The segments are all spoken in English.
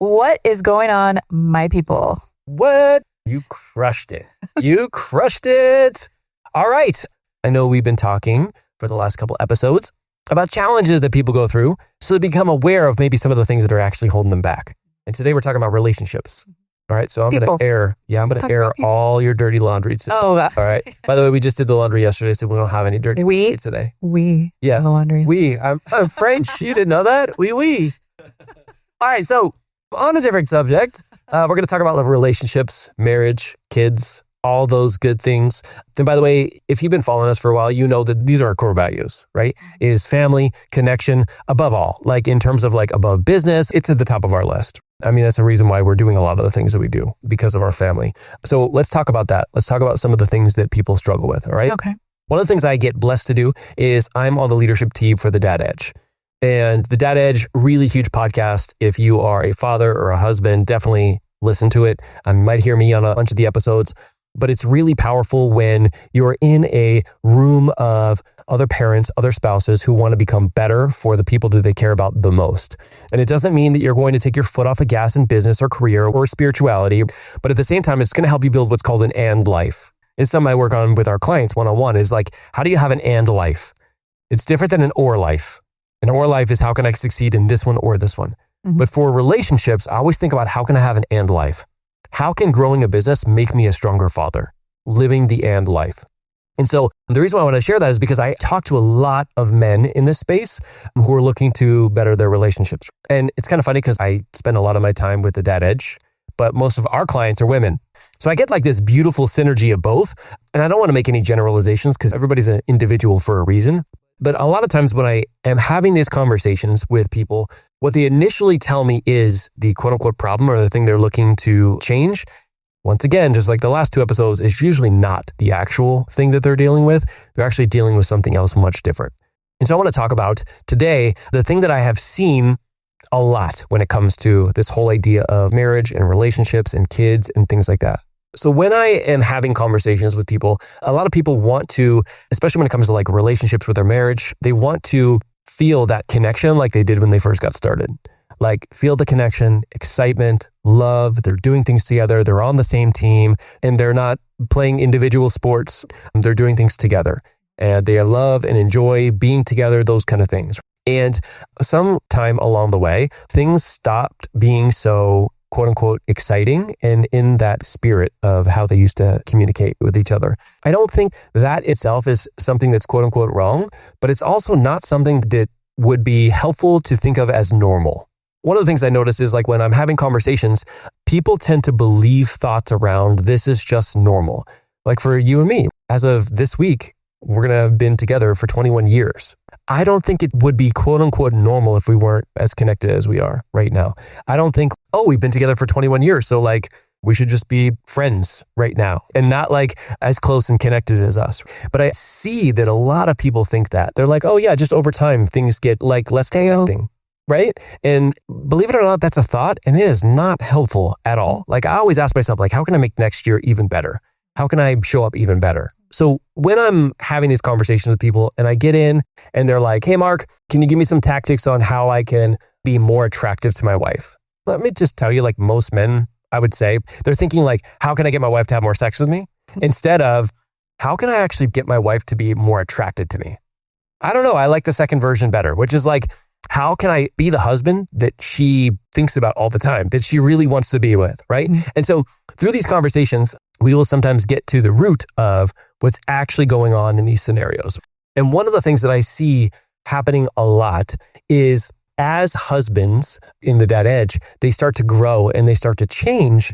What is going on, my people? What? You crushed it. You crushed it. All right. I know we've been talking for the last couple episodes about challenges that people go through so they become aware of maybe some of the things that are actually holding them back. And today we're talking about relationships. All right. So I'm going to air all your dirty laundry today. Oh, all right. By the way, we just did the laundry yesterday, so we don't have any dirty laundry today. Yes. The laundry. I'm French. You didn't know that? Oui. All right. So on a different subject, we're going to talk about relationships, marriage, kids, all those good things. And by the way, if you've been following us for a while, you know that these are our core values, right? Is family, connection, above all. Like in terms of like above business, it's at the top of our list. I mean, that's the reason why we're doing a lot of the things that we do, because of our family. So let's talk about that. Let's talk about some of the things that people struggle with, all right? Okay. One of the things I get blessed to do is I'm on the leadership team for the Dad Edge. And the Dad Edge, really huge podcast. If you are a father or a husband, definitely listen to it. You might hear me on a bunch of the episodes, but it's really powerful when you're in a room of other parents, other spouses who want to become better for the people that they care about the most. And it doesn't mean that you're going to take your foot off the gas in business or career or spirituality, but at the same time, it's going to help you build what's called an and life. It's something I work on with our clients one-on-one is like, how do you have an and life? It's different than an or life. An or life is how can I succeed in this one or this one? Mm-hmm. But for relationships, I always think about how can I have an and life? How can growing a business make me a stronger father? Living the and life. And so the reason why I want to share that is because I talk to a lot of men in this space who are looking to better their relationships. And it's kind of funny because I spend a lot of my time with the Dad Edge, but most of our clients are women. So I get like this beautiful synergy of both. And I don't want to make any generalizations because everybody's an individual for a reason. But a lot of times when I am having these conversations with people, what they initially tell me is the quote unquote problem or the thing they're looking to change. Once again, just like the last two episodes, is usually not the actual thing that they're dealing with. They're actually dealing with something else much different. And so I want to talk about today the thing that I have seen a lot when it comes to this whole idea of marriage and relationships and kids and things like that. So when I am having conversations with people, a lot of people want to, especially when it comes to like relationships with their marriage, they want to feel that connection like they did when they first got started. Like feel the connection, excitement, love, they're doing things together, they're on the same team, and they're not playing individual sports, they're doing things together. And they love and enjoy being together, those kind of things. And sometime along the way, things stopped being so quote unquote exciting and in that spirit of how they used to communicate with each other. I don't think that itself is something that's quote unquote wrong, but it's also not something that would be helpful to think of as normal. One of the things I notice is like when I'm having conversations, people tend to believe thoughts around this is just normal. Like for you and me, as of this week, we're going to have been together for 21 years. I don't think it would be quote unquote normal if we weren't as connected as we are right now. I don't think, we've been together for 21 years. So like we should just be friends right now and not like as close and connected as us. But I see that a lot of people think that. They're like, oh yeah, just over time things get like less chaotic. Right? And believe it or not, that's a thought and it is not helpful at all. Like I always ask myself, like, how can I make next year even better? How can I show up even better? So when I'm having these conversations with people and I get in and they're like, hey, Mark, can you give me some tactics on how I can be more attractive to my wife? Let me just tell you, like most men, I would say, they're thinking like, how can I get my wife to have more sex with me? Instead of, how can I actually get my wife to be more attracted to me? I don't know. I like the second version better, which is like, how can I be the husband that she thinks about all the time, that she really wants to be with, right? Mm-hmm. And so through these conversations, we will sometimes get to the root of what's actually going on in these scenarios. And one of the things that I see happening a lot is as husbands in the Dad Edge, they start to grow and they start to change.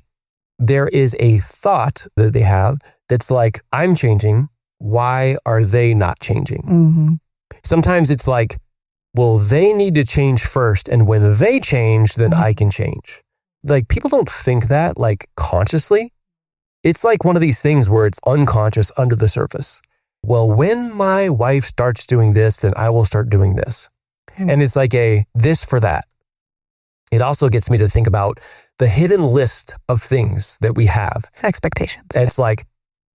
There is a thought that they have that's like, I'm changing. Why are they not changing? Mm-hmm. Sometimes it's like, well, they need to change first. And when they change, then I can change. Like people don't think that like consciously. It's like one of these things where it's unconscious under the surface. Well, when my wife starts doing this, then I will start doing this. And it's like a this for that. It also gets me to think about the hidden list of things that we have. Expectations. And it's like,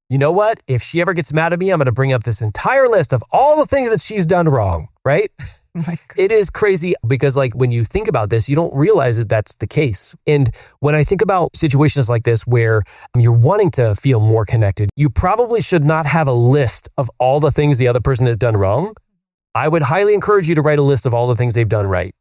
you know what? If she ever gets mad at me, I'm going to bring up this entire list of all the things that she's done wrong, right? Oh my God. It is crazy because like when you think about this, you don't realize that that's the case. And when I think about situations like this where you're wanting to feel more connected, you probably should not have a list of all the things the other person has done wrong. I would highly encourage you to write a list of all the things they've done right.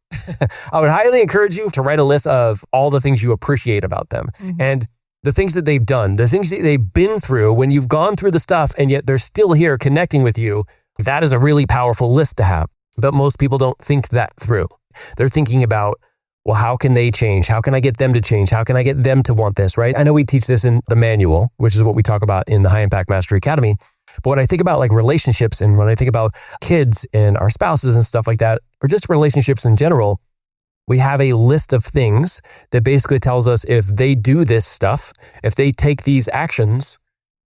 I would highly encourage you to write a list of all the things you appreciate about them. And the things that they've done, the things that they've been through, when you've gone through the stuff and yet they're still here connecting with you, that is a really powerful list to have. But most people don't think that through. They're thinking about, well, how can they change? How can I get them to change? How can I get them to want this, right? I know we teach this in the manual, which is what we talk about in the High Impact Mastery Academy. But when I think about like relationships and when I think about kids and our spouses and stuff like that, or just relationships in general, we have a list of things that basically tells us if they do this stuff, if they take these actions,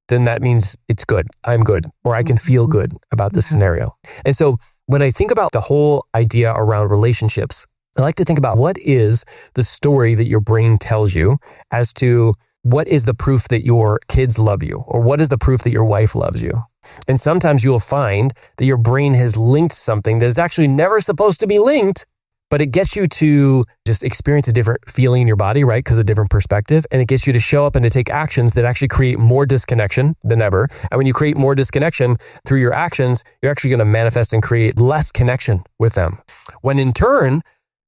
then that means it's good. I'm good, or I can feel good about this scenario. And so when I think about the whole idea around relationships, I like to think about what is the story that your brain tells you as to what is the proof that your kids love you, or what is the proof that your wife loves you. And sometimes you'll find that your brain has linked something that is actually never supposed to be linked, but it gets you to just experience a different feeling in your body, right? Because of a different perspective. And it gets you to show up and to take actions that actually create more disconnection than ever. And when you create more disconnection through your actions, you're actually going to manifest and create less connection with them. When in turn,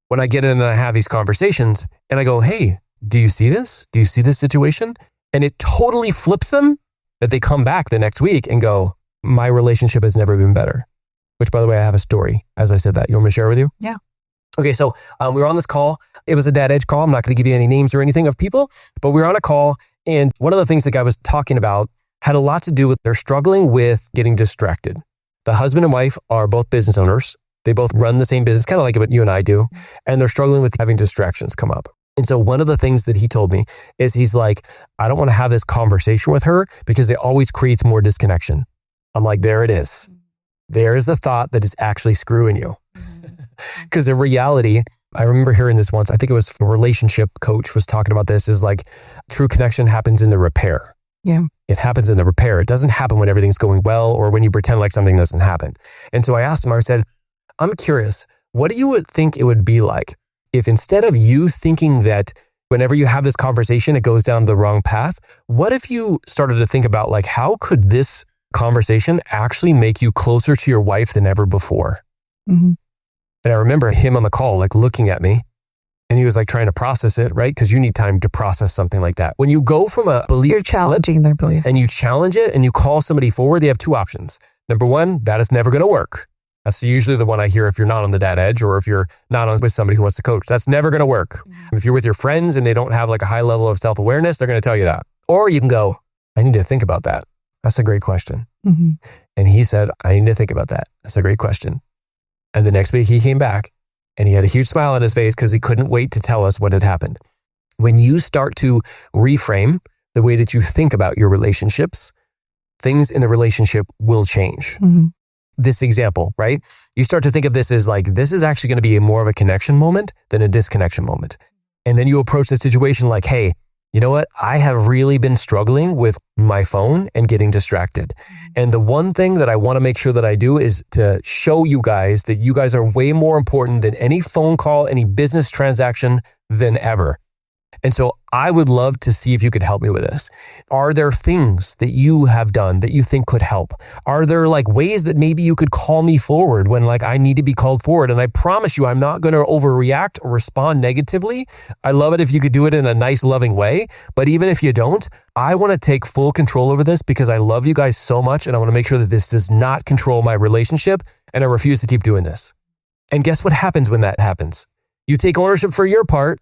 when I get in and I have these conversations and I go, hey, do you see this? Do you see this situation? And it totally flips them, that they come back the next week and go, my relationship has never been better. Which, by the way, I have a story as I said that. You want me to share with you? Yeah. Okay, so we were on this call. It was a Dad Edge call. I'm not going to give you any names or anything of people, but we were on a call. And one of the things the guy was talking about had a lot to do with they're struggling with getting distracted. The husband and wife are both business owners. They both run the same business, kind of like what you and I do. And they're struggling with having distractions come up. And so one of the things that he told me is he's like, I don't want to have this conversation with her because it always creates more disconnection. I'm like, there it is. There is the thought that is actually screwing you. Because in reality, I remember hearing this once. I think it was a relationship coach was talking about this, is like true connection happens in the repair. Yeah. It happens in the repair. It doesn't happen when everything's going well or when you pretend like something doesn't happen. And so I asked him, I said, I'm curious, what do you would think it would be like if instead of you thinking that whenever you have this conversation, it goes down the wrong path, what if you started to think about like, how could this conversation actually make you closer to your wife than ever before? Mm-hmm. And I remember him on the call, like looking at me and he was like trying to process it, right? Because you need time to process something like that. When you go from a belief, You're challenging their beliefs. and you challenge it and you call somebody forward, they have two options. Number one, that is never going to work. That's usually the one I hear if you're not on the Dad Edge or if you're not on with somebody who wants to coach. That's never going to work. Mm-hmm. If you're with your friends and they don't have like a high level of self-awareness, they're going to tell you that. Or you can go, I need to think about that. That's a great question. Mm-hmm. And he said, I need to think about that. That's a great question. And the next week he came back and he had a huge smile on his face because he couldn't wait to tell us what had happened. When you start to reframe the way that you think about your relationships, things in the relationship will change. Mm-hmm. This example, right? You start to think of this as like, this is actually going to be more of a connection moment than a disconnection moment. And then you approach the situation like, hey, you know what? I have really been struggling with my phone and getting distracted. And the one thing that I want to make sure that I do is to show you guys that you guys are way more important than any phone call, any business transaction than ever. And so I would love to see if you could help me with this. Are there things that you have done that you think could help? Are there like ways that maybe you could call me forward when like I need to be called forward? And I promise you, I'm not going to overreact or respond negatively. I love it if you could do it in a nice, loving way. But even if you don't, I want to take full control over this because I love you guys so much. And I want to make sure that this does not control my relationship. And I refuse to keep doing this. And guess what happens when that happens? You take ownership for your part.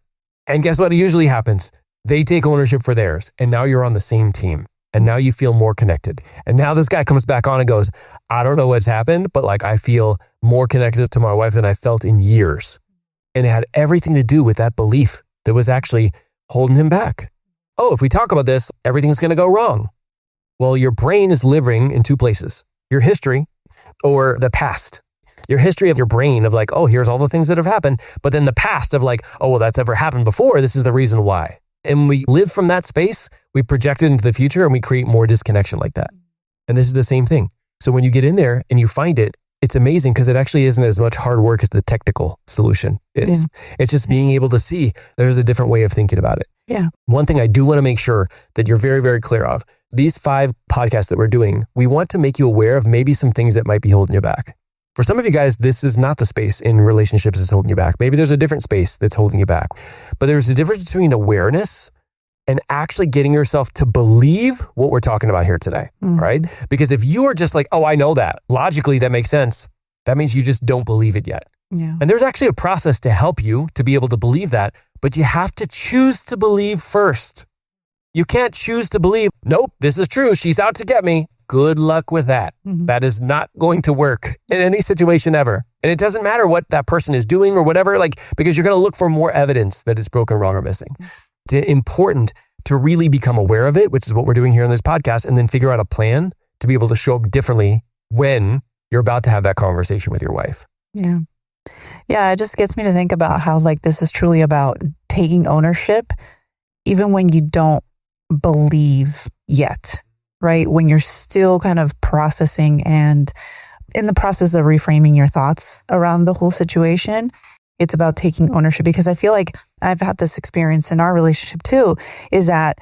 And guess what usually happens? They take ownership for theirs. And now you're on the same team. And now you feel more connected. And now this guy comes back on and goes, I don't know what's happened, but like I feel more connected to my wife than I felt in years. And it had everything to do with that belief that was actually holding him back. Oh, if we talk about this, everything's going to go wrong. Well, your brain is living in two places, your history or the past. Your history of your brain of like, oh, here's all the things that have happened. But then the past of like, oh, well, that's ever happened before. This is the reason why. And we live from that space. We project it into the future and we create more disconnection like that. And this is the same thing. So when you get in there and you find it, it's amazing because it actually isn't as much hard work as the technical solution is. Yeah. It's just being able to see there's a different way of thinking about it. Yeah. One thing I do want to make sure that you're very, very clear of, these 5 podcasts that we're doing, we want to make you aware of maybe some things that might be holding you back. For some of you guys, this is not the space in relationships that's holding you back. Maybe there's a different space that's holding you back. But there's a difference between awareness and actually getting yourself to believe what we're talking about here today, right? Because if you are just like, oh, I know that, logically that makes sense, that means you just don't believe it yet. Yeah. And there's actually a process to help you to be able to believe that, but you have to choose to believe first. You can't choose to believe, nope, this is true, she's out to get me. Good luck with that. That is not going to work in any situation ever. And it doesn't matter what that person is doing or whatever, because you're going to look for more evidence that it's broken, wrong, or missing. It's important to really become aware of it, which is what we're doing here on this podcast, and then figure out a plan to be able to show up differently when you're about to have that conversation with your wife. Yeah. Yeah, it just gets me to think about how this is truly about taking ownership, even when you don't believe yet, right? When you're still kind of processing and in the process of reframing your thoughts around the whole situation. It's about taking ownership, because I feel like I've had this experience in our relationship too, is that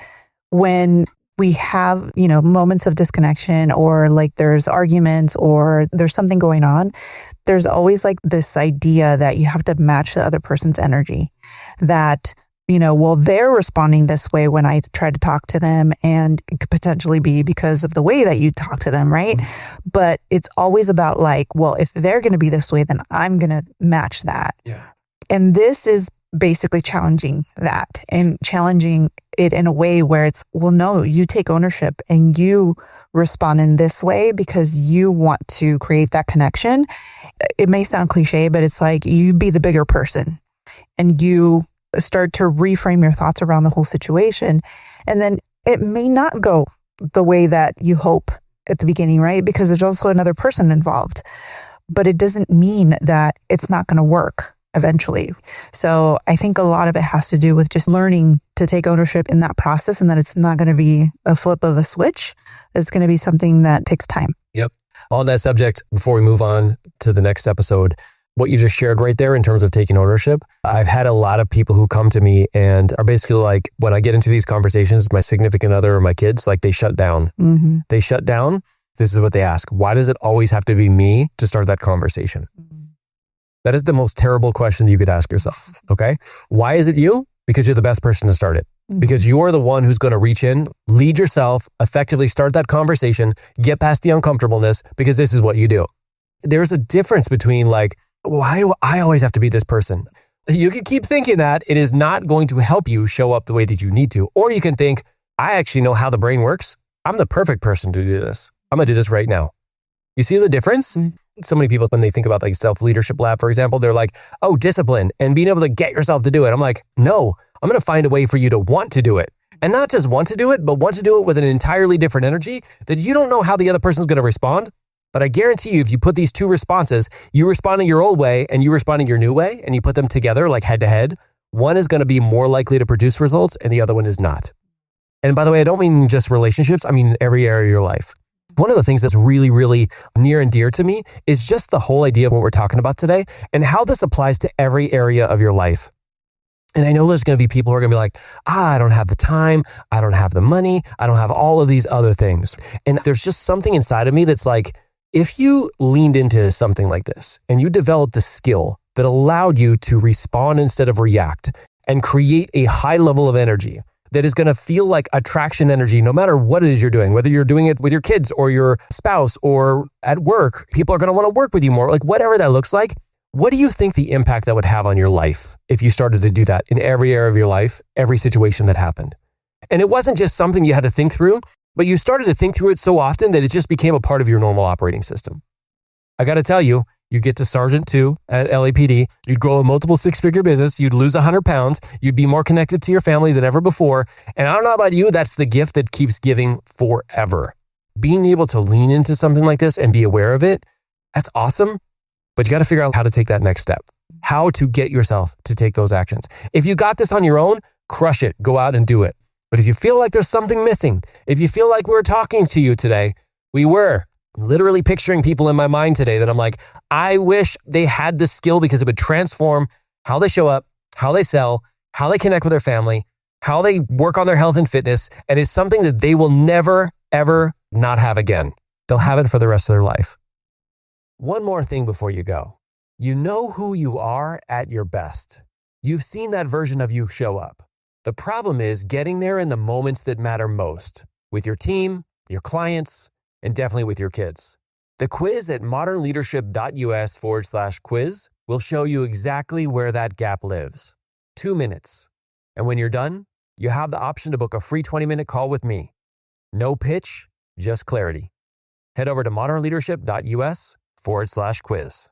when we have, moments of disconnection or there's arguments or there's something going on, there's always this idea that you have to match the other person's energy, that, they're responding this way when I try to talk to them, and it could potentially be because of the way that you talk to them, right? But it's always about if they're going to be this way, then I'm going to match that. Yeah. And this is basically challenging that and challenging it in a way where it's, no, you take ownership and you respond in this way because you want to create that connection. It may sound cliche, but it's you be the bigger person and you start to reframe your thoughts around the whole situation. And then it may not go the way that you hope at the beginning, right? Because there's also another person involved. But it doesn't mean that it's not going to work eventually. So I think a lot of it has to do with just learning to take ownership in that process, and that it's not going to be a flip of a switch. It's going to be something that takes time. Yep. On that subject, before we move on to the next episode, what you just shared right there in terms of taking ownership, I've had a lot of people who come to me and are basically when I get into these conversations, my significant other or my kids, they shut down. Mm-hmm. They shut down. This is what they ask. Why does it always have to be me to start that conversation? Mm-hmm. That is the most terrible question you could ask yourself. Okay. Why is it you? Because you're the best person to start it. Mm-hmm. Because you're the one who's going to reach in, lead yourself, effectively start that conversation, get past the uncomfortableness, because this is what you do. There's a difference between why do I always have to be this person? You can keep thinking that. It is not going to help you show up the way that you need to. Or you can think, I actually know how the brain works. I'm the perfect person to do this. I'm going to do this right now. You see the difference? Mm-hmm. So many people, when they think about self-leadership lab, for example, they're oh, discipline and being able to get yourself to do it. I'm no, I'm going to find a way for you to want to do it. And not just want to do it, but want to do it with an entirely different energy that you don't know how the other person's going to respond. But I guarantee you, if you put these two responses, you responding your old way and you responding your new way, and you put them together head to head, one is going to be more likely to produce results and the other one is not. And by the way, I don't mean just relationships. I mean every area of your life. One of the things that's really, really near and dear to me is just the whole idea of what we're talking about today and how this applies to every area of your life. And I know there's going to be people who are going to be I don't have the time. I don't have the money. I don't have all of these other things. And there's just something inside of me that's if you leaned into something like this and you developed a skill that allowed you to respond instead of react and create a high level of energy that is going to feel like attraction energy, no matter what it is you're doing, whether you're doing it with your kids or your spouse or at work, people are going to want to work with you more, whatever that looks like. What do you think the impact that would have on your life if you started to do that in every area of your life, every situation that happened? And it wasn't just something you had to think through, but you started to think through it so often that it just became a part of your normal operating system. I got to tell you, you get to Sergeant 2 at LAPD, you'd grow a multiple six-figure business, you'd lose 100 pounds, you'd be more connected to your family than ever before. And I don't know about you, that's the gift that keeps giving forever. Being able to lean into something like this and be aware of it, that's awesome. But you got to figure out how to take that next step, how to get yourself to take those actions. If you got this on your own, crush it, go out and do it. But if you feel like there's something missing, if you feel like we're talking to you today, we were, literally picturing people in my mind today that I'm like, I wish they had this skill because it would transform how they show up, how they sell, how they connect with their family, how they work on their health and fitness. And it's something that they will never, ever not have again. They'll have it for the rest of their life. One more thing before you go. You know who you are at your best. You've seen that version of you show up. The problem is getting there in the moments that matter most, with your team, your clients, and definitely with your kids. The quiz at modernleadership.us/quiz will show you exactly where that gap lives. 2 minutes. And when you're done, you have the option to book a free 20-minute call with me. No pitch, just clarity. Head over to modernleadership.us/quiz.